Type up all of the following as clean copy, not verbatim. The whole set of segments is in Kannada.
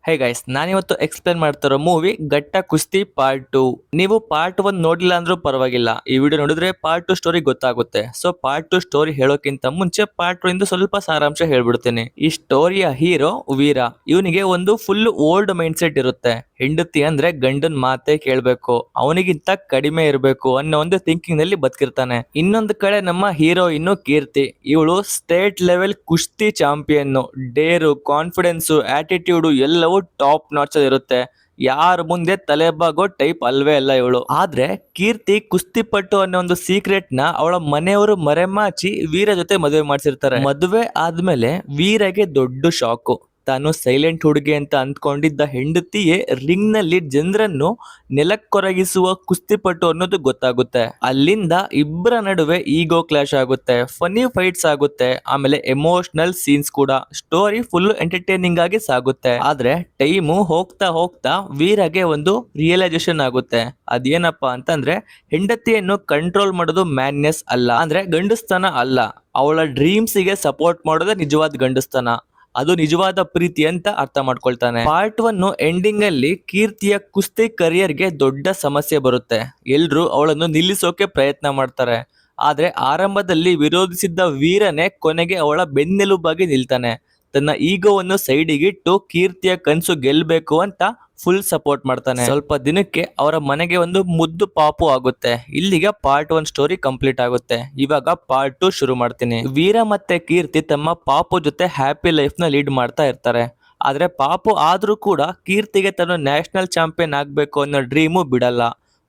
ಹೇ ಗೈಸ್, ನಾನಿವತ್ತು ಎಕ್ಸ್ಪ್ಲೇನ್ ಮಾಡ್ತಿರೋ ಮೂವಿ ಗಟ್ಟ ಕುಸ್ತಿ ಪಾರ್ಟ್ 2. ನೀವು ಪಾರ್ಟ್ 1 ನೋಡಿಲ್ಲ ಅಂದ್ರೂ ಪರವಾಗಿಲ್ಲ, ಈ ವಿಡಿಯೋ ನೋಡಿದ್ರೆ ಪಾರ್ಟ್ 2 ಸ್ಟೋರಿ ಗೊತ್ತಾಗುತ್ತೆ. ಸೊ ಪಾರ್ಟ್ 2 ಸ್ಟೋರಿ ಹೇಳೋಕ್ಕಿಂತ ಮುಂಚೆ ಪಾರ್ಟ್ 2 ಇಂದ ಸ್ವಲ್ಪ ಸಾರಾಂಶ ಹೇಳ್ಬಿಡ್ತೀನಿ. ಈ ಸ್ಟೋರಿಯ ಹೀರೋ ವೀರ. ಇವನಿಗೆ ಒಂದು ಫುಲ್ ಓಲ್ಡ್ ಮೈಂಡ್ ಸೆಟ್ ಇರುತ್ತೆ. ಹೆಂಡತಿ ಅಂದ್ರೆ ಗಂಡನ್ ಮಾತೆ ಕೇಳ್ಬೇಕು, ಅವನಿಗಿಂತ ಕಡಿಮೆ ಇರಬೇಕು ಅನ್ನೋ ಒಂದು ಥಿಂಕಿಂಗ್ ನಲ್ಲಿ ಬದುಕಿರ್ತಾನೆ. ಇನ್ನೊಂದು ಕಡೆ ನಮ್ಮ ಹೀರೋಯಿನ್ ಕೀರ್ತಿ. ಇವಳು ಸ್ಟೇಟ್ ಲೆವೆಲ್ ಕುಸ್ತಿ ಚಾಂಪಿಯನ್. ಡೇರು, ಕಾನ್ಫಿಡೆನ್ಸ್, ಆಟಿಟ್ಯೂಡ್ ಎಲ್ಲವೂ ಟಾಪ್ ನಾಚ್ ಇರುತ್ತೆ. ಯಾರ ಮುಂದೆ ತಲೆಬಾಗೋ ಟೈಪ್ ಅಲ್ವೇ ಅಲ್ಲ ಇವಳು. ಆದ್ರೆ ಕೀರ್ತಿ ಕುಸ್ತಿಪಟ್ಟು ಅನ್ನೋ ಒಂದು ಸೀಕ್ರೆಟ್ ನ ಅವಳ ಮನೆಯವರು ಮರೆಮಾಚಿ ವೀರ ಜೊತೆ ಮದುವೆ ಮಾಡಿಸಿರ್ತಾರೆ. ಮದುವೆ ಆದ್ಮೇಲೆ ವೀರಗೆ ದೊಡ್ಡ ಶಾಕು. ತಾನು ಸೈಲೆಂಟ್ ಹುಡುಗಿ ಅಂತ ಅಂದ್ಕೊಂಡಿದ್ದ ಹೆಂಡತಿಯೇ ರಿಂಗ್ ನಲ್ಲಿ ಜನರನ್ನು ನೆಲಕ್ಕೊರಗಿಸುವ ಕುಸ್ತಿಪಟ್ಟು ಅನ್ನೋದು ಗೊತ್ತಾಗುತ್ತೆ. ಅಲ್ಲಿಂದ ಇಬ್ಬರ ನಡುವೆ ಈಗೋ ಕ್ಲಾಶ್ ಆಗುತ್ತೆ, ಫನಿ ಫೈಟ್ಸ್ ಆಗುತ್ತೆ, ಆಮೇಲೆ ಎಮೋಷನಲ್ ಸೀನ್ಸ್ ಕೂಡ. ಸ್ಟೋರಿ ಫುಲ್ ಎಂಟರ್ಟೈನಿಂಗ್ ಆಗಿ ಸಾಗುತ್ತೆ. ಆದ್ರೆ ಟೈಮು ಹೋಗ್ತಾ ಹೋಗ್ತಾ ವೀರಗೆ ಒಂದು ರಿಯಲೈಸೇಷನ್ ಆಗುತ್ತೆ. ಅದೇನಪ್ಪಾ ಅಂತಂದ್ರೆ, ಹೆಂಡತಿಯನ್ನು ಕಂಟ್ರೋಲ್ ಮಾಡೋದು ಮ್ಯಾನ್ನೆಸ್ ಅಲ್ಲ, ಅಂದ್ರೆ ಗಂಡಸ್ತನ ಅಲ್ಲ, ಅವಳ ಡ್ರೀಮ್ಸ್ ಗೆ ಸಪೋರ್ಟ್ ಮಾಡೋದೇ ನಿಜವಾದ ಗಂಡಸ್ತನ, ಅದು ನಿಜವಾದ ಪ್ರೀತಿ ಅಂತ ಅರ್ಥ ಮಾಡ್ಕೊಳ್ತಾನೆ. ಪಾರ್ಟ್ 1 ಎಂಡಿಂಗ್ ಅಲ್ಲಿ ಕೀರ್ತಿಯ ಕುಸ್ತಿ ಕರಿಯರ್ ಗೆ ದೊಡ್ಡ ಸಮಸ್ಯೆ ಬರುತ್ತೆ. ಎಲ್ರು ಅವಳನ್ನು ನಿಲ್ಲಿಸೋಕೆ ಪ್ರಯತ್ನ ಮಾಡ್ತಾರೆ. ಆದ್ರೆ ಆರಂಭದಲ್ಲಿ ವಿರೋಧಿಸಿದ್ದ ವೀರನೇ ಕೊನೆಗೆ ಅವಳ ಬೆನ್ನೆಲುಬಾಗಿ ನಿಲ್ತಾನೆ. ತನ್ನ ಈಗೋವನ್ನು ಸೈಡಿಗಿಟ್ಟು ಕೀರ್ತಿಯ ಕನ್ಸು ಗೆಲ್ಬೇಕು ಅಂತ ಫುಲ್ ಸಪೋರ್ಟ್ ಮಾಡ್ತಾನೆ. ಸ್ವಲ್ಪ ದಿನಕ್ಕೆ ಅವರ ಮನೆಗೆ ಒಂದು ಮುದ್ದು ಪಾಪು ಆಗುತ್ತೆ. ಇಲ್ಲಿಗೆ ಪಾರ್ಟ್ 1 ಸ್ಟೋರಿ ಕಂಪ್ಲೀಟ್ ಆಗುತ್ತೆ. ಇವಾಗ ಪಾರ್ಟ್ 2 ಶುರು ಮಾಡ್ತೀನಿ. ವೀರ ಮತ್ತೆ ಕೀರ್ತಿ ತಮ್ಮ ಪಾಪು ಜೊತೆ ಹ್ಯಾಪಿ ಲೈಫ್ ನ ಲೀಡ್ ಮಾಡ್ತಾ ಇರ್ತಾರೆ. ಆದ್ರೆ ಪಾಪು ಆದ್ರೂ ಕೂಡ ಕೀರ್ತಿಗೆ ತನ್ನ ನ್ಯಾಷನಲ್ ಚಾಂಪಿಯನ್ ಆಗ್ಬೇಕು ಅನ್ನೋ ಡ್ರೀಮು ಬಿಡಲ್ಲ.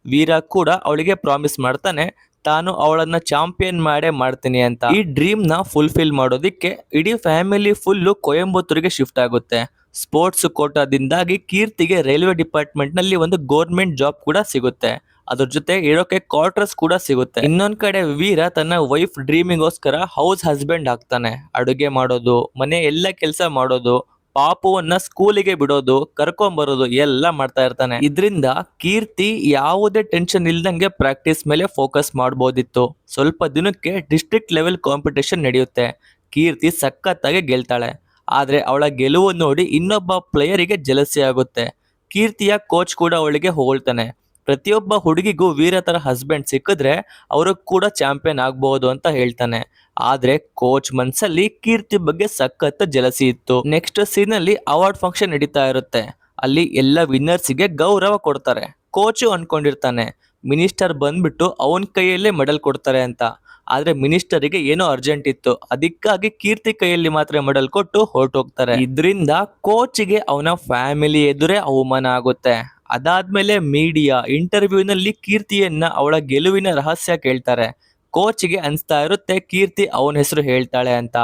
ವೀರ ಕೂಡ ಅವಳಿಗೆ ಪ್ರಾಮಿಸ್ ಮಾಡ್ತಾನೆ, ತಾನು ಅವಳನ್ನ ಚಾಂಪಿಯನ್ ಮಾಡೇ ಮಾಡ್ತೀನಿ ಅಂತ. ಈ ಡ್ರೀಮ್ ನ ಫುಲ್ಫಿಲ್ ಮಾಡೋದಿಕ್ಕೆ ಇಡೀ ಫ್ಯಾಮಿಲಿ ಫುಲ್ ಕೊಯಂಬತ್ತೂರಿಗೆ ಶಿಫ್ಟ್ ಆಗುತ್ತೆ. ಸ್ಪೋರ್ಟ್ಸ್ ಕೋಟಾದಿಂದಾಗಿ ಕೀರ್ತಿಗೆ ರೈಲ್ವೆ ಡಿಪಾರ್ಟ್ಮೆಂಟ್ ನಲ್ಲಿ ಒಂದು ಗೌರ್ಮೆಂಟ್ ಜಾಬ್ ಕೂಡ ಸಿಗುತ್ತೆ. ಅದ್ರ ಜೊತೆ ಇರೋಕೆ ಕ್ವಾರ್ಟರ್ಸ್ ಕೂಡ ಸಿಗುತ್ತೆ. ಇನ್ನೊಂದ್ ಕಡೆ ವೀರ ತನ್ನ ವೈಫ್ ಡ್ರೀಮಿಗೋಸ್ಕರ ಹೌಸ್ ಹಸ್ಬೆಂಡ್ ಆಗ್ತಾನೆ. ಅಡುಗೆ ಮಾಡೋದು, ಮನೆ ಎಲ್ಲ ಕೆಲಸ ಮಾಡೋದು, ಪಾಪುವನ್ನ ಸ್ಕೂಲಿಗೆ ಬಿಡೋದು, ಕರ್ಕೊಂಬರೋದು ಎಲ್ಲ ಮಾಡ್ತಾ ಇರ್ತಾನೆ. ಇದರಿಂದ ಕೀರ್ತಿ ಯಾವುದೇ ಟೆನ್ಷನ್ ಇಲ್ದಂಗೆ ಪ್ರಾಕ್ಟೀಸ್ ಮೇಲೆ ಫೋಕಸ್ ಮಾಡಬಹುದಿತ್ತು. ಸ್ವಲ್ಪ ದಿನಕ್ಕೆ ಡಿಸ್ಟ್ರಿಕ್ಟ್ ಲೆವೆಲ್ ಕಾಂಪಿಟೇಷನ್ ನಡೆಯುತ್ತೆ. ಕೀರ್ತಿ ಸಖತ್ತಾಗಿ ಗೆಲ್ತಾಳೆ. ಆದ್ರೆ ಅವಳ ಗೆಲುವು ನೋಡಿ ಇನ್ನೊಬ್ಬ ಪ್ಲೇಯರಿಗೆ ಜಲಸಿ ಆಗುತ್ತೆ. ಕೀರ್ತಿಯ ಕೋಚ್ ಕೂಡ ಅವಳಿಗೆ ಹೊಗಳ್ತಾನೆ. ಪ್ರತಿಯೊಬ್ಬ ಹುಡುಗಿಗೂ ವೀರ ತರ ಹಸ್ಬೆಂಡ್ ಸಿಕ್ಕಿದ್ರೆ ಅವರು ಕೂಡ ಚಾಂಪಿಯನ್ ಆಗ್ಬಹುದು ಅಂತ ಹೇಳ್ತಾನೆ. ಆದ್ರೆ ಕೋಚ್ ಮನ್ಸಲ್ಲಿ ಕೀರ್ತಿ ಬಗ್ಗೆ ಸಖತ್ ಜಲಸಿ ಇತ್ತು. ನೆಕ್ಸ್ಟ್ ಸೀನ್ ಅಲ್ಲಿ ಅವಾರ್ಡ್ ಫಂಕ್ಷನ್ ನಡೀತಾ ಇರುತ್ತೆ. ಅಲ್ಲಿ ಎಲ್ಲ ವಿನ್ನರ್ಸಿಗೆ ಗೌರವ ಕೊಡ್ತಾರೆ. ಕೋಚು ಅನ್ಕೊಂಡಿರ್ತಾನೆ ಮಿನಿಸ್ಟರ್ ಬಂದ್ಬಿಟ್ಟು ಅವನ ಕೈಯಲ್ಲೇ ಮೆಡಲ್ ಕೊಡ್ತಾರೆ ಅಂತ. ಆದ್ರೆ ಮಿನಿಸ್ಟರಿಗೆ ಏನೋ ಅರ್ಜೆಂಟ್ ಇತ್ತು, ಅದಕ್ಕಾಗಿ ಕೀರ್ತಿ ಕೈಯಲ್ಲಿ ಮಾತ್ರ ಮೆಡಲ್ ಕೊಟ್ಟು ಹೊರಟೋಗ್ತಾರೆ. ಇದರಿಂದ ಕೋಚ್ಗೆ ಅವನ ಫ್ಯಾಮಿಲಿ ಎದುರೇ ಅವಮಾನ ಆಗುತ್ತೆ. ಅದಾದ್ಮೇಲೆ ಮೀಡಿಯಾ ಇಂಟರ್ವ್ಯೂನಲ್ಲಿ ಕೀರ್ತಿಯನ್ನ ಅವಳ ಗೆಲುವಿನ ರಹಸ್ಯ ಕೇಳ್ತಾರೆ. ಕೋಚ್ಗೆ ಅನ್ಸ್ತಾ ಇರುತ್ತೆ ಕೀರ್ತಿ ಅವನ ಹೆಸರು ಹೇಳ್ತಾಳೆ ಅಂತ.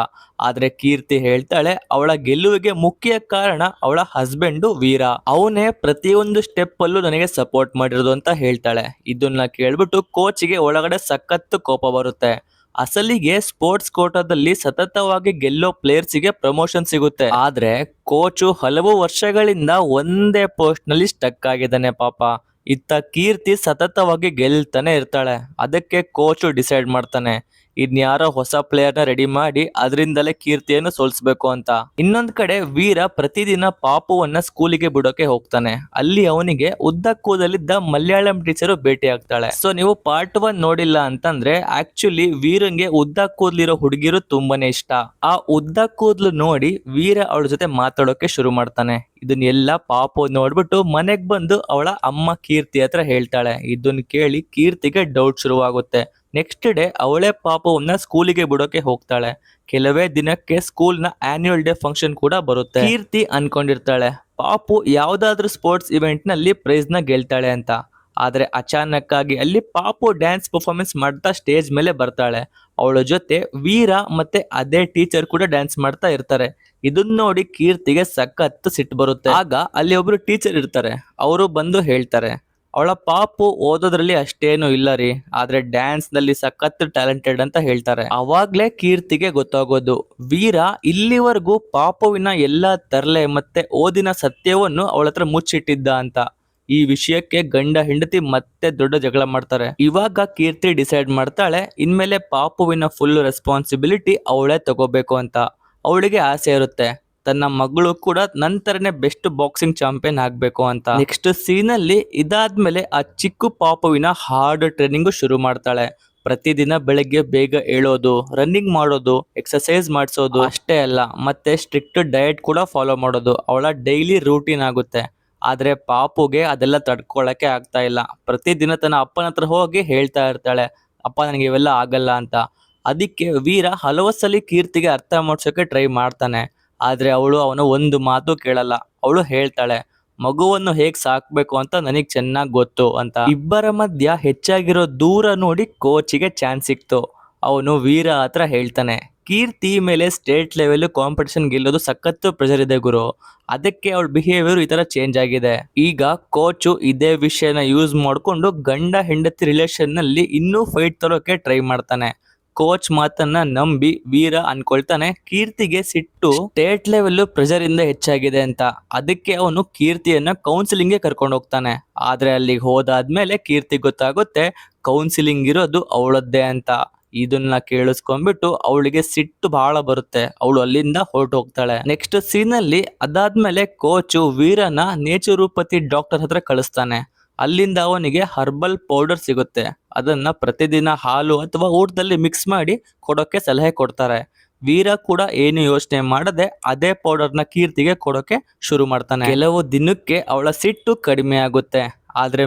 ಆದ್ರೆ ಕೀರ್ತಿ ಹೇಳ್ತಾಳೆ ಅವಳ ಗೆಲುವಿಗೆ ಮುಖ್ಯ ಕಾರಣ ಅವಳ ಹಸ್ಬೆಂಡು ವೀರ, ಅವನೇ ಪ್ರತಿಯೊಂದು ಸ್ಟೆಪ್ ಅಲ್ಲೂ ನನಗೆ ಸಪೋರ್ಟ್ ಮಾಡಿರೋದು ಅಂತ ಹೇಳ್ತಾಳೆ. ಇದನ್ನ ಕೇಳ್ಬಿಟ್ಟು ಕೋಚ್ಗೆ ಒಳಗಡೆ ಸಖತ್ತು ಕೋಪ ಬರುತ್ತೆ. ಅಸಲಿಗೆ ಸ್ಪೋರ್ಟ್ಸ್ ಕೋಟಾದಲ್ಲಿ ಸತತವಾಗಿ ಗೆಲ್ಲೋ ಪ್ಲೇಯರ್ಸಿಗೆ ಪ್ರಮೋಷನ್ ಸಿಗುತ್ತೆ. ಆದ್ರೆ ಕೋಚು ಹಲವು ವರ್ಷಗಳಿಂದ ಒಂದೇ ಪೋಸ್ಟ್ ನಲ್ಲಿ ಸ್ಟಕ್ ಆಗಿದ್ದಾನೆ ಪಾಪ. ಇತ್ತ ಕೀರ್ತಿ ಸತತವಾಗಿ ಗೆಲ್ತಾನೆ ಇರ್ತಾಳೆ. ಅದಕ್ಕೆ ಕೋಚು ಡಿಸೈಡ್ ಮಾಡ್ತಾನೆ ಇನ್ಯಾರೋ ಹೊಸ ಪ್ಲೇಯರ್ ನ ರೆಡಿ ಮಾಡಿ ಅದರಿಂದಲೇ ಕೀರ್ತಿಯನ್ನು ಸೋಲ್ಸ್ಬೇಕು ಅಂತ. ಇನ್ನೊಂದ್ ಕಡೆ ವೀರ ಪ್ರತಿದಿನ ಪಾಪುವನ್ನ ಸ್ಕೂಲಿಗೆ ಬಿಡೋಕೆ ಹೋಗ್ತಾನೆ. ಅಲ್ಲಿ ಅವನಿಗೆ ಉದ್ದ ಕೂದಲಿದ್ದ ಮಲಯಾಳಂ ಟೀಚರು ಭೇಟಿ ಆಗ್ತಾಳೆ. ಸೊ ನೀವು ಪಾರ್ಟ್ 1 ನೋಡಿಲ್ಲ ಅಂತಂದ್ರೆ ಆಕ್ಚುಲಿ ವೀರಂಗೆ ಉದ್ದ ಕೂದಲಿರೋ ಹುಡುಗಿರು ತುಂಬಾನೇ ಇಷ್ಟ. ಆ ಉದ್ದ ಕೂದಲು ನೋಡಿ ವೀರ ಅವಳ ಜೊತೆ ಮಾತಾಡೋಕೆ ಶುರು ಮಾಡ್ತಾನೆ. ಇದನ್ನೆಲ್ಲ ಪಾಪು ನೋಡ್ಬಿಟ್ಟು ಮನೆಗ್ ಬಂದು ಅವಳ ಅಮ್ಮ ಕೀರ್ತಿ ಹತ್ರ ಹೇಳ್ತಾಳೆ. ಇದನ್ನ ಕೇಳಿ ಕೀರ್ತಿಗೆ ಡೌಟ್ ಶುರುವಾಗುತ್ತೆ. ನೆಕ್ಸ್ಟ್ ಡೇ ಅವಳೇ ಪಾಪುವನ್ನ ಸ್ಕೂಲಿಗೆ ಬಿಡೋಕೆ ಹೋಗ್ತಾಳೆ. ಕೆಲವೇ ದಿನಕ್ಕೆ ಸ್ಕೂಲ್ ನ ಆನ್ಯುವಲ್ ಡೇ ಫಂಕ್ಷನ್ ಕೂಡ ಬರುತ್ತೆ. ಕೀರ್ತಿ ಅನ್ಕೊಂಡಿರ್ತಾಳೆ ಪಾಪು ಯಾವ್ದಾದ್ರು ಸ್ಪೋರ್ಟ್ಸ್ ಇವೆಂಟ್ ನಲ್ಲಿ ಪ್ರೈಸ್ ನ ಗೆಲ್ತಾಳೆ ಅಂತ. ಆದ್ರೆ ಅಚಾನಕ್ ಆಗಿ ಅಲ್ಲಿ ಪಾಪು ಡ್ಯಾನ್ಸ್ ಪರ್ಫಾರ್ಮೆನ್ಸ್ ಮಾಡ್ತಾ ಸ್ಟೇಜ್ ಮೇಲೆ ಬರ್ತಾಳೆ. ಅವಳ ಜೊತೆ ವೀರ ಮತ್ತೆ ಅದೇ ಟೀಚರ್ ಕೂಡ ಡ್ಯಾನ್ಸ್ ಮಾಡ್ತಾ ಇರ್ತಾರೆ. ಇದನ್ನ ನೋಡಿ ಕೀರ್ತಿಗೆ ಸಖತ್ ಸಿಟ್ಟು ಬರುತ್ತೆ. ಆಗ ಅಲ್ಲಿ ಒಬ್ರು ಟೀಚರ್ ಇರ್ತಾರೆ. ಅವರು ಬಂದು ಹೇಳ್ತಾರೆ ಅವಳ ಪಾಪು ಓದೋದ್ರಲ್ಲಿ ಅಷ್ಟೇನು ಇಲ್ಲ ರೀ, ಆದ್ರೆ ಡ್ಯಾನ್ಸ್ ನಲ್ಲಿ ಸಖತ್ ಟ್ಯಾಲೆಂಟೆಡ್ ಅಂತ ಹೇಳ್ತಾರೆ. ಅವಾಗ್ಲೇ ಕೀರ್ತಿಗೆ ಗೊತ್ತಾಗೋದು ವೀರ ಇಲ್ಲಿವರೆಗೂ ಪಾಪುವಿನ ಎಲ್ಲಾ ತರಲೆ ಮತ್ತೆ ಓದಿನ ಸತ್ಯವನ್ನು ಅವಳ ಹತ್ರ ಮುಚ್ಚಿಟ್ಟಿದ್ದ ಅಂತ. ಈ ವಿಷಯಕ್ಕೆ ಗಂಡ ಹೆಂಡತಿ ಮತ್ತೆ ದೊಡ್ಡ ಜಗಳ ಮಾಡ್ತಾರೆ. ಇವಾಗ ಕೀರ್ತಿ ಡಿಸೈಡ್ ಮಾಡ್ತಾಳೆ ಇನ್ಮೇಲೆ ಪಾಪುವಿನ ಫುಲ್ ರೆಸ್ಪಾನ್ಸಿಬಿಲಿಟಿ ಅವಳೇ ತಗೋಬೇಕು ಅಂತ. ಅವಳಿಗೆ ಆಸೆ ಇರುತ್ತೆ ತನ್ನ ಮಗಳು ಕೂಡ ನಂತರನೇ ಬೆಸ್ಟ್ ಬಾಕ್ಸಿಂಗ್ ಚಾಂಪಿಯನ್ ಆಗ್ಬೇಕು ಅಂತ. ನೆಕ್ಸ್ಟ್ ಸೀನ್ ಅಲ್ಲಿ ಇದಾದ್ಮೇಲೆ ಆ ಚಿಕ್ಕ ಪಾಪುವಿನ ಹಾರ್ಡ್ ಟ್ರೈನಿಂಗ್ ಶುರು ಮಾಡ್ತಾಳೆ. ಪ್ರತಿದಿನ ಬೆಳಗ್ಗೆ ಬೇಗ ಏಳೋದು, ರನ್ನಿಂಗ್ ಮಾಡೋದು, ಎಕ್ಸರ್ಸೈಸ್ ಮಾಡಿಸೋದು ಅಷ್ಟೇ ಅಲ್ಲ, ಮತ್ತೆ ಸ್ಟ್ರಿಕ್ಟ್ ಡಯಟ್ ಕೂಡ ಫಾಲೋ ಮಾಡೋದು ಅವಳ ಡೈಲಿ ರೂಟೀನ್ ಆಗುತ್ತೆ. ಆದ್ರೆ ಪಾಪುಗೆ ಅದೆಲ್ಲ ತಡ್ಕೊಳಕ್ಕೆ ಆಗ್ತಾ ಇಲ್ಲ. ಪ್ರತಿದಿನ ತನ್ನ ಅಪ್ಪನ ಹತ್ರ ಹೋಗಿ ಹೇಳ್ತಾ ಇರ್ತಾಳೆ, ಅಪ್ಪ ನನಗೆ ಇವೆಲ್ಲ ಆಗಲ್ಲ ಅಂತ. ಅದಕ್ಕೆ ವೀರ ಹಲವು ಸಲ ಕೀರ್ತಿಗೆ ಅರ್ಥ ಮಾಡ್ಸೋಕೆ ಟ್ರೈ ಮಾಡ್ತಾನೆ. ಆದ್ರೆ ಅವಳು ಅವನ ಒಂದು ಮಾತು ಕೇಳಲ್ಲ. ಅವಳು ಹೇಳ್ತಾಳೆ, ಮಗುವನ್ನು ಹೇಗ್ ಸಾಕ್ಬೇಕು ಅಂತ ನನಗ್ ಚೆನ್ನಾಗ್ ಗೊತ್ತು ಅಂತ. ಇಬ್ಬರ ಮಧ್ಯ ಹೆಚ್ಚಾಗಿರೋ ದೂರ ನೋಡಿ ಕೋಚಿಗೆ ಚಾನ್ಸ್ ಸಿಕ್ತು. ಅವನು ವೀರ ಹತ್ರ ಹೇಳ್ತಾನೆ, ಕೀರ್ತಿ ಮೇಲೆ ಸ್ಟೇಟ್ ಲೆವೆಲ್ ಕಾಂಪಿಟೇಷನ್ ಗೆಲ್ಲೋದು ಸಖತ್ತು ಪ್ರೆಷರ್ ಇದೆ ಗುರು, ಅದಕ್ಕೆ ಅವಳ ಬಿಹೇವಿಯರ್ ಈ ತರ ಚೇಂಜ್ ಆಗಿದೆ. ಈಗ ಕೋಚು ಇದೇ ವಿಷಯನ ಯೂಸ್ ಮಾಡ್ಕೊಂಡು ಗಂಡ ಹೆಂಡತಿ ರಿಲೇಷನ್ ನಲ್ಲಿ ಇನ್ನೂ ಫೈಟ್ ತರೋಕೆ ಟ್ರೈ ಮಾಡ್ತಾನೆ. ಕೋಚ್ ಮಾತನ್ನ ನಂಬಿ ವೀರ ಅನ್ಕೊಳ್ತಾನೆ ಕೀರ್ತಿಗೆ ಸಿಟ್ಟು ಸ್ಟೇಟ್ ಲೆವೆಲ್ ಪ್ರೆಷರ್ ಇಂದ ಹೆಚ್ಚಾಗಿದೆ ಅಂತ. ಅದಕ್ಕೆ ಅವನು ಕೀರ್ತಿಯನ್ನ ಕೌನ್ಸಿಲಿಂಗ್ ಗೆ ಕರ್ಕೊಂಡು ಹೋಗ್ತಾನೆ. ಆದ್ರೆ ಅಲ್ಲಿಗೆ ಹೋದಾದ್ಮೇಲೆ ಕೀರ್ತಿ ಗೊತ್ತಾಗುತ್ತೆ ಕೌನ್ಸಿಲಿಂಗ್ ಇರೋದು ಅವಳದ್ದೇ ಅಂತ. ಇದನ್ನ ಕೇಳಿಸ್ಕೊಂಡ್ಬಿಟ್ಟು ಅವಳಿಗೆ ಸಿಟ್ಟು ಬಹಳ ಬರುತ್ತೆ. ಅವಳು ಅಲ್ಲಿಂದ ಹೊರಟು ಹೋಗ್ತಾಳೆ. ನೆಕ್ಸ್ಟ್ ಸೀನ್ ಅಲ್ಲಿ ಅದಾದ್ಮೇಲೆ ಕೋಚು ವೀರನ ನೇಚುರೋಪತಿ ಡಾಕ್ಟರ್ ಹತ್ರ ಕಳಿಸ್ತಾನೆ. ಅಲ್ಲಿಂದ ಅವನಿಗೆ ಹರ್ಬಲ್ ಪೌಡರ್ ಸಿಗುತ್ತೆ. ಅದನ್ನ ಪ್ರತಿದಿನ ಹಾಲು ಅಥವಾ ಊಟದಲ್ಲಿ ಮಿಕ್ಸ್ ಮಾಡಿ ಕೊಡೋಕೆ ಸಲಹೆ ಕೊಡ್ತಾರೆ. ವೀರ ಕೂಡ ಏನು ಯೋಚನೆ ಮಾಡದೆ ಅದೇ ಪೌಡರ್ನ ಕೀರ್ತಿಗೆ ಕೊಡೋಕೆ ಶುರು ಮಾಡ್ತಾನೆ. ಕೆಲವು ದಿನಕ್ಕೆ ಅವಳ ಸಿಟ್ಟು ಕಡಿಮೆ ಆಗುತ್ತೆ. ಆದ್ರೆ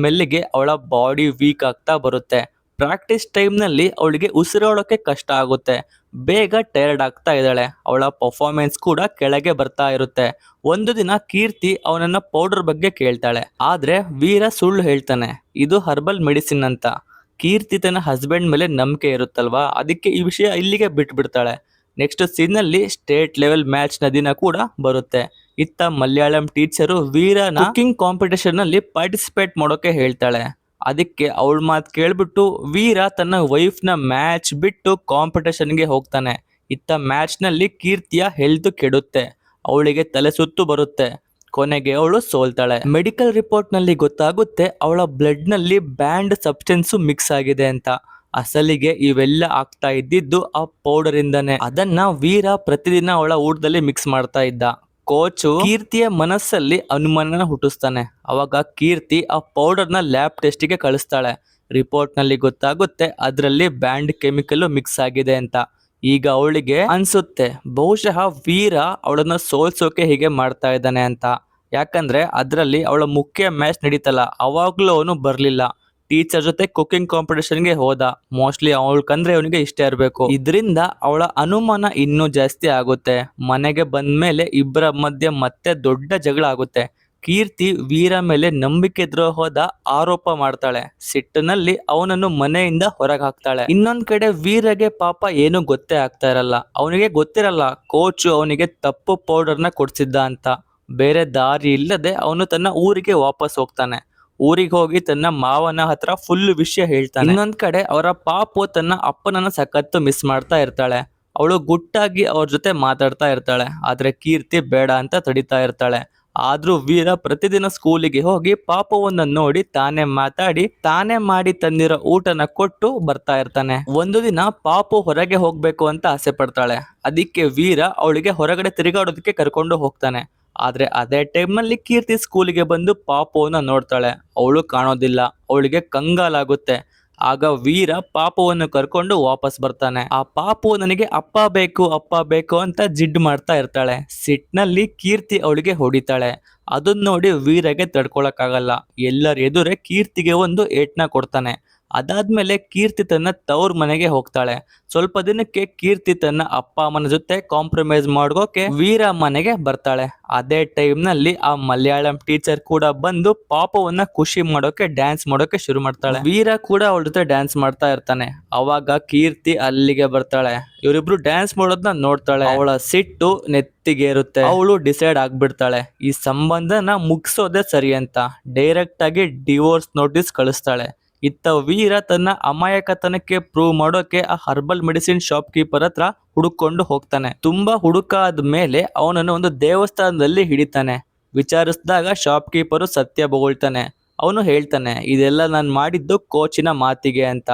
ಮೆಲ್ಲಿಗೆ ಅವಳ ಬಾಡಿ ವೀಕ್ ಆಗ್ತಾ ಬರುತ್ತೆ. ಪ್ರಾಕ್ಟೀಸ್ ಟೈಮ್ ನಲ್ಲಿ ಅವಳಿಗೆ ಉಸಿರಾಡೋಕೆ ಕಷ್ಟ ಆಗುತ್ತೆ. ಬೇಗ ಟೈರ್ಡ್ ಆಗ್ತಾ ಇದ್ದಾಳೆ. ಅವಳ ಪರ್ಫಾರ್ಮೆನ್ಸ್ ಕೂಡ ಕೆಳಗೆ ಬರ್ತಾ ಇರುತ್ತೆ. ಒಂದು ದಿನ ಕೀರ್ತಿ ಅವನನ್ನ ಪೌಡರ್ ಬಗ್ಗೆ ಕೇಳ್ತಾಳೆ. ಆದ್ರೆ ವೀರ ಸುಳ್ಳು ಹೇಳ್ತಾನೆ, ಇದು ಹರ್ಬಲ್ ಮೆಡಿಸಿನ್ ಅಂತ. ಕೀರ್ತಿ ತನ್ನ ಹಸ್ಬೆಂಡ್ ಮೇಲೆ ನಂಬಿಕೆ ಇರುತ್ತಲ್ವಾ, ಅದಕ್ಕೆ ಈ ವಿಷಯ ಇಲ್ಲಿಗೆ ಬಿಟ್ಬಿಡ್ತಾಳೆ. ನೆಕ್ಸ್ಟ್ ಸೀನ್ ನಲ್ಲಿ ಸ್ಟೇಟ್ ಲೆವೆಲ್ ಮ್ಯಾಚ್ ನ ದಿನ ಕೂಡ ಬರುತ್ತೆ. ಇತ್ತ ಮಲಯಾಳಂ ಟೀಚರು ವೀರನ ಕುಕಿಂಗ್ ಕಾಂಪಿಟೇಷನ್ ನಲ್ಲಿ ಪಾರ್ಟಿಸಿಪೇಟ್ ಮಾಡೋಕೆ ಹೇಳ್ತಾಳೆ. ಅದಕ್ಕೆ ಅವಳ ಮಾತು ಕೇಳ್ಬಿಟ್ಟು ವೀರ ತನ್ನ ವೈಫ್ ನ ಮ್ಯಾಚ್ ಬಿಟ್ಟು ಕಾಂಪಿಟೇಷನ್ಗೆ ಹೋಗ್ತಾನೆ. ಇತ್ತ ಮ್ಯಾಚ್ ನಲ್ಲಿ ಕೀರ್ತಿಯ ಹೆಲ್ತ್ ಕೆಡುತ್ತೆ. ಅವಳಿಗೆ ತಲೆ ಸುತ್ತು ಬರುತ್ತೆ. ಕೊನೆಗೆ ಅವಳು ಸೋಲ್ತಾಳೆ. ಮೆಡಿಕಲ್ ರಿಪೋರ್ಟ್ ನಲ್ಲಿ ಗೊತ್ತಾಗುತ್ತೆ ಅವಳ ಬ್ಲಡ್ ನಲ್ಲಿ ಬ್ಯಾಂಡ್ ಸಬ್ಸ್ಟೆನ್ಸ್ ಮಿಕ್ಸ್ ಆಗಿದೆ ಅಂತ. ಅಸಲಿಗೆ ಇವೆಲ್ಲ ಆಗ್ತಾ ಇದ್ದಿದ್ದು ಆ ಪೌಡರ್ ಇಂದಾನೆ. ಅದನ್ನ ವೀರ ಪ್ರತಿದಿನ ಅವಳ ಊಟದಲ್ಲಿ ಮಿಕ್ಸ್ ಮಾಡ್ತಾ ಇದ್ದ. ಕೋಚು ಕೀರ್ತಿಯ ಮನಸ್ಸಲ್ಲಿ ಅನುಮಾನ ಹುಟ್ಟಿಸ್ತಾನೆ. ಅವಾಗ ಕೀರ್ತಿ ಆ ಪೌಡರ್ನ ಲ್ಯಾಬ್ ಟೆಸ್ಟಿಗೆ ಕಳಿಸ್ತಾಳೆ. ರಿಪೋರ್ಟ್ ನಲ್ಲಿ ಗೊತ್ತಾಗುತ್ತೆ ಅದರಲ್ಲಿ ಬ್ಯಾಂಡ್ ಕೆಮಿಕಲ್ ಮಿಕ್ಸ್ ಆಗಿದೆ ಅಂತ. ಈಗ ಅವಳಿಗೆ ಅನ್ಸುತ್ತೆ ಬಹುಶಃ ವೀರ ಅವಳನ್ನ ಸೋಲ್ಸೋಕೆ ಹೀಗೆ ಮಾಡ್ತಾ ಇದ್ದಾನೆ ಅಂತ. ಯಾಕಂದ್ರೆ ಅದರಲ್ಲಿ ಅವಳ ಮುಖ್ಯ ಮ್ಯಾಚ್ ನಡೀತಲ್ಲ, ಅವಾಗ್ಲೂ ಅವನು ಬರ್ಲಿಲ್ಲ. ಟೀಚರ್ ಜೊತೆ ಕುಕಿಂಗ್ ಕಾಂಪಿಟೇಷನ್ಗೆ ಹೋದ. ಮೋಸ್ಟ್ಲಿ ಅವಳ್ಕಂದ್ರೆ ಅವನಿಗೆ ಇಷ್ಟ ಇರಬೇಕು. ಇದರಿಂದ ಅವಳ ಅನುಮಾನ ಇನ್ನೂ ಜಾಸ್ತಿ ಆಗುತ್ತೆ. ಮನೆಗೆ ಬಂದ್ಮೇಲೆ ಇಬ್ಬರ ಮಧ್ಯೆ ಮತ್ತೆ ದೊಡ್ಡ ಜಗಳ ಆಗುತ್ತೆ. ಕೀರ್ತಿ ವೀರ ಮೇಲೆ ನಂಬಿಕೆ ದ್ರೋಹದ ಆರೋಪ ಮಾಡ್ತಾಳೆ. ಸಿಟ್ಟಿನಲ್ಲಿ ಅವನನ್ನು ಮನೆಯಿಂದ ಹೊರಗೆ ಹಾಕ್ತಾಳೆ. ಇನ್ನೊಂದ್ ಕಡೆ ವೀರಗೆ ಪಾಪ ಏನು ಗೊತ್ತೇ ಆಗ್ತಾ ಇರಲ್ಲ. ಅವನಿಗೆ ಗೊತ್ತಿರಲ್ಲ ಕೋಚು ಅವನಿಗೆ ತಪ್ಪು ಪೌಡರ್ನ ಕೊಡ್ಸಿದ್ದ ಅಂತ. ಬೇರೆ ದಾರಿ ಇಲ್ಲದೆ ಅವನು ತನ್ನ ಊರಿಗೆ ವಾಪಸ್ ಹೋಗ್ತಾನೆ. ಊರಿಗೆ ಹೋಗಿ ತನ್ನ ಮಾವನ ಹತ್ರ ಫುಲ್ ವಿಷಯ ಹೇಳ್ತಾನೆ. ಇನ್ನೊಂದ್ ಕಡೆ ಅವರ ಪಾಪು ತನ್ನ ಅಪ್ಪನನ್ನ ಸಖತ್ತು ಮಿಸ್ ಮಾಡ್ತಾ ಇರ್ತಾಳೆ. ಅವಳು ಗುಟ್ಟಾಗಿ ಅವ್ರ ಜೊತೆ ಮಾತಾಡ್ತಾ ಇರ್ತಾಳೆ. ಆದ್ರೆ ಕೀರ್ತಿ ಬೇಡ ಅಂತ ತಡಿತಾ ಇರ್ತಾಳೆ. ಆದ್ರೂ ವೀರ ಪ್ರತಿದಿನ ಸ್ಕೂಲಿಗೆ ಹೋಗಿ ಪಾಪವನ್ನ ನೋಡಿ ತಾನೇ ಮಾತಾಡಿ ತಾನೇ ಮಾಡಿ ತಂದಿರೋ ಊಟನ ಕೊಟ್ಟು ಬರ್ತಾ ಇರ್ತಾನೆ. ಒಂದು ದಿನ ಪಾಪು ಹೊರಗೆ ಹೋಗ್ಬೇಕು ಅಂತ ಆಸೆ ಪಡ್ತಾಳೆ. ಅದಕ್ಕೆ ವೀರ ಅವಳಿಗೆ ಹೊರಗಡೆ ತಿರುಗಾಡೋದಕ್ಕೆ ಕರ್ಕೊಂಡು ಹೋಗ್ತಾನೆ. ಆದ್ರೆ ಅದೇ ಟೈಮ್ ನಲ್ಲಿ ಕೀರ್ತಿ ಸ್ಕೂಲಿಗೆ ಬಂದು ಪಾಪುವನ್ನ ನೋಡ್ತಾಳೆ. ಅವಳು ಕಾಣೋದಿಲ್ಲ. ಅವಳಿಗೆ ಕಂಗಾಲಾಗುತ್ತೆ. ಆಗ ವೀರ ಪಾಪುವನ್ನು ಕರ್ಕೊಂಡು ವಾಪಸ್ ಬರ್ತಾನೆ. ಆ ಪಾಪು ನನಗೆ ಅಪ್ಪ ಬೇಕು ಅಂತ ಜಿಡ್ ಮಾಡ್ತಾ ಇರ್ತಾಳೆ. ಸಿಟ್ನಲ್ಲಿ ಕೀರ್ತಿ ಅವಳಿಗೆ ಹೊಡಿತಾಳೆ. ಅದನ್ನ ನೋಡಿ ವೀರಗೆ ತಡ್ಕೊಳಕ್ಕಾಗಲ್ಲ. ಎಲ್ಲರ ಎದುರೇ ಕೀರ್ತಿಗೆ ಒಂದು ಏಟ್ನ ಕೊಡ್ತಾನೆ. ಅದಾದ್ಮೇಲೆ ಕೀರ್ತಿ ತನ್ನ ತವ್ರ ಮನೆಗೆ ಹೋಗ್ತಾಳೆ. ಸ್ವಲ್ಪ ದಿನಕ್ಕೆ ಕೀರ್ತಿ ತನ್ನ ಅಪ್ಪ ಅಮ್ಮನ ಜೊತೆ ಕಾಂಪ್ರಮೈಸ್ ಮಾಡೋಕೆ ವೀರ ಮನೆಗೆ ಬರ್ತಾಳೆ. ಅದೇ ಟೈಮ್ ನಲ್ಲಿ ಆ ಮಲಯಾಳಂ ಟೀಚರ್ ಕೂಡ ಬಂದು ಪಾಪವನ್ನ ಖುಷಿ ಮಾಡೋಕೆ ಡ್ಯಾನ್ಸ್ ಮಾಡೋಕೆ ಶುರು ಮಾಡ್ತಾಳೆ. ವೀರ ಕೂಡ ಅವಳ ಜೊತೆ ಡ್ಯಾನ್ಸ್ ಮಾಡ್ತಾ ಇರ್ತಾನೆ. ಅವಾಗ ಕೀರ್ತಿ ಅಲ್ಲಿಗೆ ಬರ್ತಾಳೆ. ಇವರಿಬ್ರು ಡ್ಯಾನ್ಸ್ ಮಾಡೋದನ್ನ ನೋಡ್ತಾಳೆ. ಅವಳ ಸಿಟ್ಟು ನೆತ್ತಿಗೇರುತ್ತೆ. ಅವಳು ಡಿಸೈಡ್ ಆಗ್ಬಿಡ್ತಾಳೆ ಈ ಸಂಬಂಧನ ಮುಗಿಸೋದೇ ಸರಿ ಅಂತ. ಡೈರೆಕ್ಟ್ ಆಗಿ ಡಿವೋರ್ಸ್ ನೋಟಿಸ್ ಕಳಿಸ್ತಾಳೆ. ಇತ್ತ ವೀರ ತನ್ನ ಅಮಾಯಕತನಕ್ಕೆ ಪ್ರೂವ್ ಮಾಡೋಕೆ ಆ ಹರ್ಬಲ್ ಮೆಡಿಸಿನ್ ಶಾಪ್ ಕೀಪರ್ ಹತ್ರ ಹುಡುಕೊಂಡು ಹೋಗ್ತಾನೆ. ತುಂಬಾ ಹುಡುಕಾದ ಮೇಲೆ ಅವನನ್ನು ಒಂದು ದೇವಸ್ಥಾನದಲ್ಲಿ ಹಿಡಿತಾನೆ. ವಿಚಾರಿಸಿದಾಗ ಶಾಪ್ ಕೀಪರು ಸತ್ಯ ಬೊಗಳ್ತಾನೆ. ಅವನು ಹೇಳ್ತಾನೆ ಇದೆಲ್ಲ ನಾನು ಮಾಡಿದ್ದು ಕೋಚಿನ ಮಾತಿಗೆ ಅಂತ.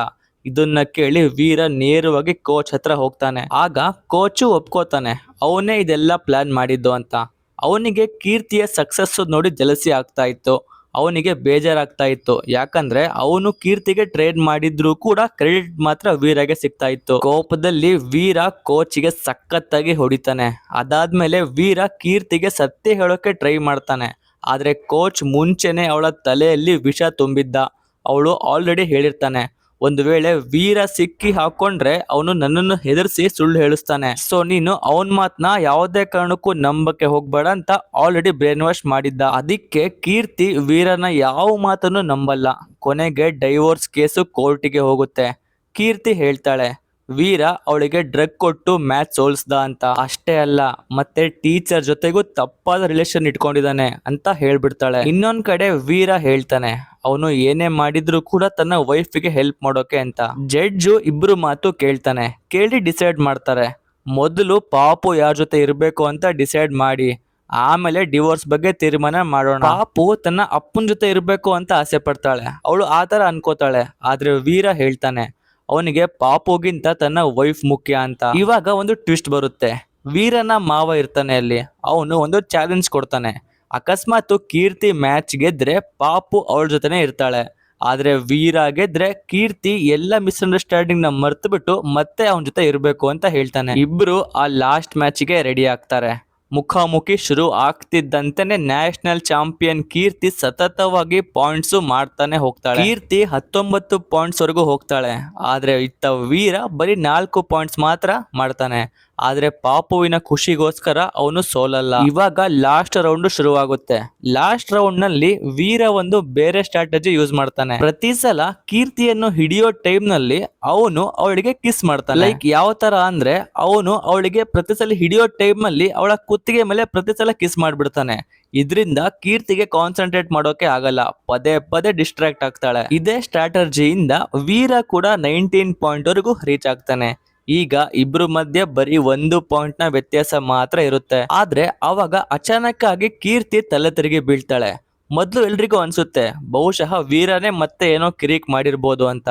ಇದನ್ನ ಕೇಳಿ ವೀರ ನೇರವಾಗಿ ಕೋಚ್ ಹತ್ರ ಹೋಗ್ತಾನೆ. ಆಗ ಕೋಚು ಒಪ್ಕೋತಾನೆ ಅವನೇ ಇದೆಲ್ಲ ಪ್ಲಾನ್ ಮಾಡಿದ್ದು ಅಂತ. ಅವನಿಗೆ ಕೀರ್ತಿಯ ಸಕ್ಸಸ್ ನೋಡಿ ಜಲಸಿ ಆಗ್ತಾ ಇತ್ತು. ಅವನಿಗೆ ಬೇಜಾರಾಗ್ತಾ ಇತ್ತು, ಯಾಕಂದ್ರೆ ಅವನು ಕೀರ್ತಿಗೆ ಟ್ರೇಡ್ ಮಾಡಿದ್ರು ಕೂಡ ಕ್ರೆಡಿಟ್ ಮಾತ್ರ ವೀರಗೆ ಸಿಗ್ತಾ ಇತ್ತು. ಕೋಪದಲ್ಲಿ ವೀರ ಕೋಚ್ಗೆ ಸಖತ್ತಾಗಿ ಹೊಡಿತಾನೆ. ಅದಾದ್ಮೇಲೆ ವೀರ ಕೀರ್ತಿಗೆ ಸತ್ಯ ಹೇಳೋಕೆ ಟ್ರೈ ಮಾಡ್ತಾನೆ. ಆದ್ರೆ ಕೋಚ್ ಮುಂಚೆನೆ ಅವಳ ತಲೆಯಲ್ಲಿ ವಿಷ ತುಂಬಿದ್ದ. ಅವಳು ಆಲ್ರೆಡಿ ಹೇಳಿರ್ತಾನೆ, ಒಂದು ವೇಳೆ ವೀರ ಸಿಕ್ಕಿ ಹಾಕೊಂಡ್ರೆ ಅವನು ನನ್ನನ್ನು ಹೆದರ್ಸಿ ಸುಳ್ಳು ಹೇಳಿಸ್ತಾನೆ. ಸೊ ನೀನು ಅವನ್ ಮಾತನ್ನ ಯಾವುದೇ ಕಾರಣಕ್ಕೂ ನಂಬಕ್ಕೆ ಹೋಗ್ಬೇಡ ಅಂತ ಆಲ್ರೆಡಿ ಬ್ರೇನ್ ವಾಶ್ ಮಾಡಿದ್ದ. ಅದಕ್ಕೆ ಕೀರ್ತಿ ವೀರನ ಯಾವ ಮಾತನ್ನು ನಂಬಲ್ಲ. ಕೊನೆಗೆ ಡೈವೋರ್ಸ್ ಕೇಸು ಕೋರ್ಟಿಗೆ ಹೋಗುತ್ತೆ. ಕೀರ್ತಿ ಹೇಳ್ತಾಳೆ ವೀರ ಅವಳಿಗೆ ಡ್ರಗ್ ಕೊಟ್ಟು ಮ್ಯಾಚ್ ಸೋಲ್ಸ್ದ ಅಂತ. ಅಷ್ಟೇ ಅಲ್ಲ, ಮತ್ತೆ ಟೀಚರ್ ಜೊತೆಗೂ ತಪ್ಪಾದ ರಿಲೇಷನ್ ಇಟ್ಕೊಂಡಿದ್ದಾನೆ ಅಂತ ಹೇಳ್ಬಿಡ್ತಾಳೆ. ಇನ್ನೊಂದ್ ಕಡೆ ವೀರ ಹೇಳ್ತಾನೆ ಅವನು ಏನೇ ಮಾಡಿದ್ರು ಕೂಡ ತನ್ನ ವೈಫಿಗೆ ಹೆಲ್ಪ್ ಮಾಡೋಕೆ ಅಂತ. ಜಡ್ಜು ಇಬ್ರು ಮಾತು ಕೇಳ್ತಾನೆ. ಕೇಳಿ ಡಿಸೈಡ್ ಮಾಡ್ತಾರೆ. ಮೊದಲು ಪಾಪು ಯಾರ ಜೊತೆ ಇರಬೇಕು ಅಂತ ಡಿಸೈಡ್ ಮಾಡಿ ಆಮೇಲೆ ಡಿವೋರ್ಸ್ ಬಗ್ಗೆ ತೀರ್ಮಾನ ಮಾಡೋಣ. ಪಾಪು ತನ್ನ ಅಪ್ಪನ ಜೊತೆ ಇರಬೇಕು ಅಂತ ಆಸೆ ಪಡ್ತಾಳೆ. ಅವಳು ಆತರ ಅನ್ಕೋತಾಳೆ. ಆದ್ರೆ ವೀರ ಹೇಳ್ತಾನೆ ಅವನಿಗೆ ಪಾಪುಗಿಂತ ತನ್ನ ವೈಫ್ ಮುಖ್ಯ ಅಂತ. ಇವಾಗ ಒಂದು ಟ್ವಿಸ್ಟ್ ಬರುತ್ತೆ. ವೀರನ ಮಾವ ಇರ್ತಾನೆ ಅಲ್ಲಿ. ಅವನು ಒಂದು ಚಾಲೆಂಜ್ ಕೊಡ್ತಾನೆ. ಅಕಸ್ಮಾತ್ ಕೀರ್ತಿ ಮ್ಯಾಚ್ ಗೆದ್ರೆ ಪಾಪು ಅವಳ ಜೊತೆನೆ ಇರ್ತಾಳೆ. ಆದ್ರೆ ವೀರ ಗೆದ್ರೆ ಕೀರ್ತಿ ಎಲ್ಲ ಮಿಸ್ಅಂಡರ್ಸ್ಟ್ಯಾಂಡಿಂಗ್ ನ ಮರ್ತು ಬಿಟ್ಟು ಮತ್ತೆ ಅವನ ಜೊತೆ ಇರಬೇಕು ಅಂತ ಹೇಳ್ತಾನೆ. ಇಬ್ರು ಆ ಲಾಸ್ಟ್ ಮ್ಯಾಚ್ಗೆ ರೆಡಿ ಆಗ್ತಾರೆ. ಮುಖಾಮುಖಿ ಶುರು ಆಗ್ತಿದ್ದಂತೆನೆ ನ್ಯಾಷನಲ್ ಚಾಂಪಿಯನ್ ಕೀರ್ತಿ ಸತತವಾಗಿ ಪಾಯಿಂಟ್ಸ್ ಮಾಡ್ತಾನೆ ಹೋಗ್ತಾಳೆ. ಕೀರ್ತಿ 19 ಪಾಯಿಂಟ್ಸ್ ವರೆಗೂ ಹೋಗ್ತಾಳೆ. ಆದ್ರೆ ಇತ್ತ ವೀರ ಬರೀ 4 ಪಾಯಿಂಟ್ಸ್ ಮಾತ್ರ ಮಾಡ್ತಾನೆ. ಆದ್ರೆ ಪಾಪುವಿನ ಖುಷಿಗೋಸ್ಕರ ಅವನು ಸೋಲಲ್ಲ. ಇವಾಗ ಲಾಸ್ಟ್ ರೌಂಡ್ ಶುರುವಾಗುತ್ತೆ. ಲಾಸ್ಟ್ ರೌಂಡ್ ನಲ್ಲಿ ವೀರ ಒಂದು ಬೇರೆ ಸ್ಟ್ರಾಟಜಿ ಯೂಸ್ ಮಾಡ್ತಾನೆ. ಪ್ರತಿ ಸಲ ಕೀರ್ತಿಯನ್ನು ಹಿಡಿಯೋ ಟೈಮ್ ನಲ್ಲಿ ಅವನು ಅವಳಿಗೆ ಕಿಸ್ ಮಾಡ್ತಾನೆ. ಲೈಕ್ ಯಾವ ತರ ಅಂದ್ರೆ ಅವನು ಅವಳಿಗೆ ಪ್ರತಿ ಸಲ ಹಿಡಿಯೋ ಟೈಮ್ ಅಲ್ಲಿ ಅವಳ ಕುತ್ತಿಗೆ ಮೇಲೆ ಪ್ರತಿ ಸಲ ಕಿಸ್ ಮಾಡ್ಬಿಡ್ತಾನೆ. ಇದರಿಂದ ಕೀರ್ತಿಗೆ ಕಾನ್ಸಂಟ್ರೇಟ್ ಮಾಡೋಕೆ ಆಗಲ್ಲ. ಪದೇ ಪದೇ ಡಿಸ್ಟ್ರಾಕ್ಟ್ ಆಗ್ತಾಳೆ. ಇದೇ ಸ್ಟ್ರಾಟಜಿಯಿಂದ ವೀರ ಕೂಡ 19 ಪಾಯಿಂಟ್ ವರೆಗೂ ರೀಚ್ ಆಗ್ತಾನೆ. ಈಗ ಇಬ್ರು ಮಧ್ಯೆ ಬರೀ 1 ಪಾಯಿಂಟ್ ನ ವ್ಯತ್ಯಾಸ ಮಾತ್ರ ಇರುತ್ತೆ. ಆದ್ರೆ ಅವಾಗ ಅಚಾನಕ್ ಆಗಿ ಕೀರ್ತಿ ತಲೆ ತಿರುಗಿ ಬೀಳ್ತಾಳೆ. ಮೊದ್ಲು ಎಲ್ರಿಗೂ ಅನ್ಸುತ್ತೆ ಬಹುಶಃ ವೀರನೇ ಮತ್ತೆ ಏನೋ ಕಿರಿಕ್ ಮಾಡಿರ್ಬೋದು ಅಂತ.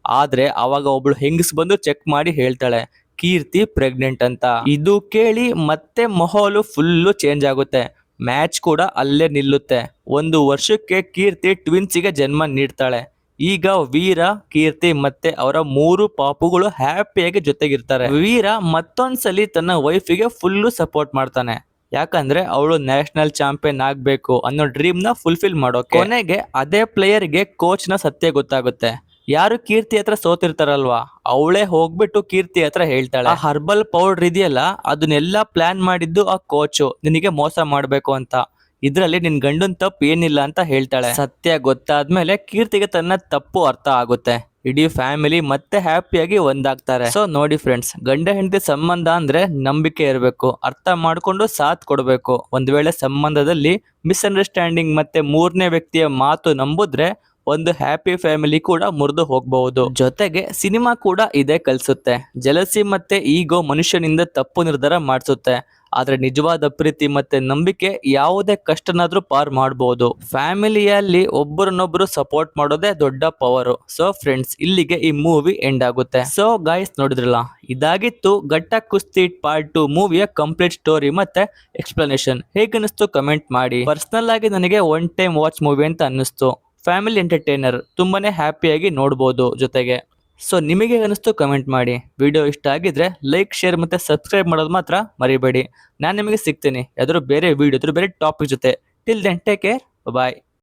ಆದ್ರೆ ಅವಾಗ ಒಬ್ಳು ಹೆಂಗಸ್ ಬಂದು ಚೆಕ್ ಮಾಡಿ ಹೇಳ್ತಾಳೆ ಕೀರ್ತಿ ಪ್ರೆಗ್ನೆಂಟ್ ಅಂತ. ಇದು ಕೇಳಿ ಮತ್ತೆ ಮೊಹಾಲು ಫುಲ್ಲು ಚೇಂಜ್ ಆಗುತ್ತೆ. ಮ್ಯಾಚ್ ಕೂಡ ಅಲ್ಲೇ ನಿಲ್ಲುತ್ತೆ. 1 ವರ್ಷಕ್ಕೆ ಕೀರ್ತಿ ಟ್ವಿನ್ಸಿಗೆ ಜನ್ಮ ನೀಡ್ತಾಳೆ. ಈಗ ವೀರ, ಕೀರ್ತಿ ಮತ್ತೆ ಅವರ 3 ಪಾಪುಗಳು ಹ್ಯಾಪಿಯಾಗಿ ಜೊತೆಗಿರ್ತಾರೆ. ವೀರ ಮತ್ತೊಂದ್ಸಲಿ ತನ್ನ ವೈಫಿಗೆ ಫುಲ್ಲು ಸಪೋರ್ಟ್ ಮಾಡ್ತಾನೆ. ಯಾಕಂದ್ರೆ ಅವಳು ನ್ಯಾಷನಲ್ ಚಾಂಪಿಯನ್ ಆಗ್ಬೇಕು ಅನ್ನೋ ಡ್ರೀಮ್ ನ ಫುಲ್ಫಿಲ್ ಮಾಡೋಕೆ. ಕೊನೆಗೆ ಅದೇ ಪ್ಲೇಯರ್ಗೆ ಕೋಚ್ ನ ಸತ್ಯ ಗೊತ್ತಾಗುತ್ತೆ. ಯಾರು ಕೀರ್ತಿ ಹತ್ರ ಸೋತಿರ್ತಾರಲ್ವಾ ಅವಳೇ ಹೋಗ್ಬಿಟ್ಟು ಕೀರ್ತಿ ಹತ್ರ ಹೇಳ್ತಾಳೆ ಆ ಹರ್ಬಲ್ ಪೌಡರ್ ಇದೆಯಲ್ಲ ಅದನ್ನೆಲ್ಲ ಪ್ಲಾನ್ ಮಾಡಿದ್ದು ಆ ಕೋಚು ನಿನಗೆ ಮೋಸ ಮಾಡ್ಬೇಕು ಅಂತ. ಇದ್ರಲ್ಲಿ ನಿನ್ ಗಂಡನ್ ತಪ್ಪು ಏನಿಲ್ಲ ಅಂತ ಹೇಳ್ತಾಳೆ. ಸತ್ಯ ಗೊತ್ತಾದ್ಮೇಲೆ ಕೀರ್ತಿಗೆ ತನ್ನ ತಪ್ಪು ಅರ್ಥ ಆಗುತ್ತೆ. ಇಡೀ ಫ್ಯಾಮಿಲಿ ಮತ್ತೆ ಹ್ಯಾಪಿಯಾಗಿ ಒಂದಾಗ್ತಾರೆ. ಸೊ ನೋಡಿ ಫ್ರೆಂಡ್ಸ್, ಗಂಡ ಹೆಂಡತಿ ಸಂಬಂಧ ಅಂದ್ರೆ ನಂಬಿಕೆ ಇರಬೇಕು, ಅರ್ಥ ಮಾಡ್ಕೊಂಡು ಸಾಥ್ ಕೊಡ್ಬೇಕು. ಒಂದ್ ವೇಳೆ ಸಂಬಂಧದಲ್ಲಿ ಮಿಸ್ಅಂಡರ್ಸ್ಟ್ಯಾಂಡಿಂಗ್ ಮತ್ತೆ 3ನೇ ವ್ಯಕ್ತಿಯ ಮಾತು ನಂಬುದ್ರೆ ಒಂದು ಹ್ಯಾಪಿ ಫ್ಯಾಮಿಲಿ ಕೂಡ ಮುರಿದು ಹೋಗಬಹುದು. ಜೊತೆಗೆ ಸಿನಿಮಾ ಕೂಡ ಇದೇ ಕಲಿಸುತ್ತೆ. ಜಲಸಿ ಮತ್ತೆ ಈಗೋ ಮನುಷ್ಯನಿಂದ ತಪ್ಪು ನಿರ್ಧಾರ ಮಾಡಿಸುತ್ತೆ. ಆದ್ರೆ ನಿಜವಾದ ಪ್ರೀತಿ ಮತ್ತೆ ನಂಬಿಕೆ ಯಾವುದೇ ಕಷ್ಟನಾದ್ರೂ ಪಾರ್ ಮಾಡಬಹುದು. ಫ್ಯಾಮಿಲಿಯಲ್ಲಿ ಒಬ್ಬರನ್ನೊಬ್ರು ಸಪೋರ್ಟ್ ಮಾಡೋದೇ ದೊಡ್ಡ ಪವರ್. ಸೊ ಫ್ರೆಂಡ್ಸ್, ಇಲ್ಲಿಗೆ ಈ ಮೂವಿ ಎಂಡ್ ಆಗುತ್ತೆ. ಸೊ ಗಾಯ್ಸ್, ನೋಡಿದ್ರಲ್ಲ, ಇದಾಗಿತ್ತು ಗಟ್ಟ ಕುಸ್ತಿ ಪಾರ್ಟ್ 2 ಮೂವಿಯ ಕಂಪ್ಲೀಟ್ ಸ್ಟೋರಿ ಮತ್ತೆ ಎಕ್ಸ್ಪ್ಲನೇಷನ್. ಹೇಗನ್ನಿಸ್ತು ಕಮೆಂಟ್ ಮಾಡಿ. ಪರ್ಸನಲ್ ಆಗಿ ನನಗೆ ಒನ್ ಟೈಮ್ ವಾಚ್ ಮೂವಿ ಅಂತ ಅನ್ನಿಸ್ತು. ಫ್ಯಾಮಿಲಿ ಎಂಟರ್ಟೈನರ್, ತುಂಬಾನೇ ಹ್ಯಾಪಿಯಾಗಿ ನೋಡ್ಬೋದು ಜೊತೆಗೆ. ಸೊ ನಿಮಗೆ ಅನಿಸ್ತು ಕಮೆಂಟ್ ಮಾಡಿ. ವಿಡಿಯೋ ಇಷ್ಟ ಆಗಿದ್ರೆ ಲೈಕ್, ಶೇರ್ ಮತ್ತೆ ಸಬ್ಸ್ಕ್ರೈಬ್ ಮಾಡೋದು ಮಾತ್ರ ಮರಿಬೇಡಿ. ನಾನು ನಿಮಗೆ ಸಿಗ್ತೀನಿ ಯಾವ್ದಾದ್ರು ಬೇರೆ ವಿಡಿಯೋ ಬೇರೆ ಟಾಪಿಕ್ ಜೊತೆ. ಟಿಲ್ ದೆನ್ ಟೇಕ್ ಕೇರ್, ಬಾಯ್.